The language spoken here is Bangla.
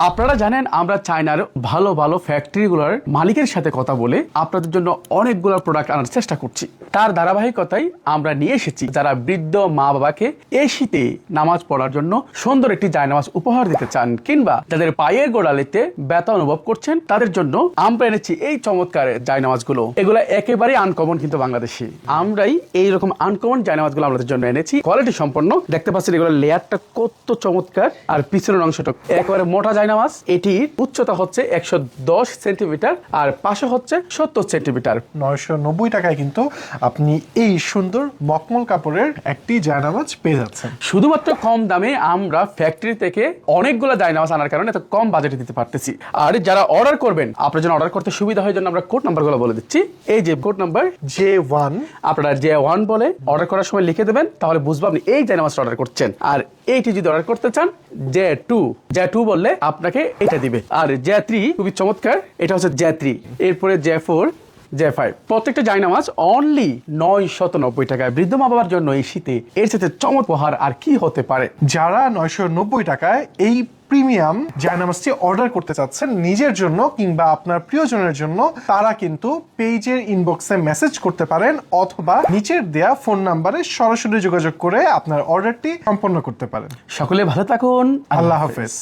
আপনারা জানেন আমরা চায়নার ভালো ভালো ফ্যাক্টরিগুলোর মালিকের সাথে কথা বলে আপনাদের জন্য অনেকগুলো প্রোডাক্ট আনার চেষ্টা করছি। তার ধারাবাহিকতায় আমরা নিয়ে এসেছি যারা বৃদ্ধ মা বাবাকে এই শীতে নামাজ পড়ার জন্য সুন্দর একটি জায়নামাজ উপহার দিতে চান, কিংবা যাদের পায়ের গোড়ালিতে ব্যথা অনুভব করছেন তাদের জন্য আমরা এনেছি এই চমৎকার জায়নামাজগুলো। এগুলো একেবারে আনকমন, কিন্তু বাংলাদেশি আমরাই এইরকম আনকমন জায়নামাজগুলো আমাদের জন্য এনেছি। কোয়ালিটি সম্পন্ন, দেখতে পাচ্ছেন এগুলো লেয়ারটা কত চমৎকার, আর পিছনের অংশটা একেবারে মোটা নামাজ। এটির উচ্চতা হচ্ছে 110 সেন্টিমিটার আর পাশে হচ্ছে 70 সেন্টিমিটার। 990 টাকায় কিন্তু আপনি এই সুন্দর মখমল কাপড়ের একটি জায়নামাজ পেয়ে যাচ্ছেন। শুধুমাত্র কম দামে আমরা ফ্যাক্টরি থেকে অনেকগুলো জায়নামাজ আনার কারণে এত কম বাজেটে দিতে পারতেছি। আর যারা অর্ডার করবেন, আপনার জন্য অর্ডার করতে সুবিধা হয় জন্য আমরা কোড নাম্বারগুলো বলে দিচ্ছি। এই যে কোড নাম্বার J1, আপনারা J1 বলে অর্ডার করার সময় লিখে দেবেন, তাহলে বুঝবো আপনি এই জায়নামাজটা অর্ডার করছেন। আর এইটি যদি অর্ডার করতে চান J2 বললে আপনাকে এটা দিবে। আর J3 খুবই চমৎকার, এটা হচ্ছে J3। এরপরে J4, J5। প্রত্যেকটা জায়নামাজ অনলি 990 টাকায়। বৃদ্ধ মা বাবার জন্য এই শীতে এর সাথে চমৎকার আর কি হতে পারে। যারা 990 টাকায় এই প্রিমিয়াম জায়নামাজটি অর্ডার করতে চাচ্ছেন নিজের জন্য কিংবা আপনার প্রিয়জনের জন্য, তারা কিন্তু পেজের ইনবক্সে মেসেজ করতে পারেন অথবা নিচের দেয়া ফোন নাম্বারে সরাসরি যোগাযোগ করে আপনার অর্ডারটি সম্পন্ন করতে পারেন। সকলে ভালো থাকুন, আল্লাহ হাফেজ।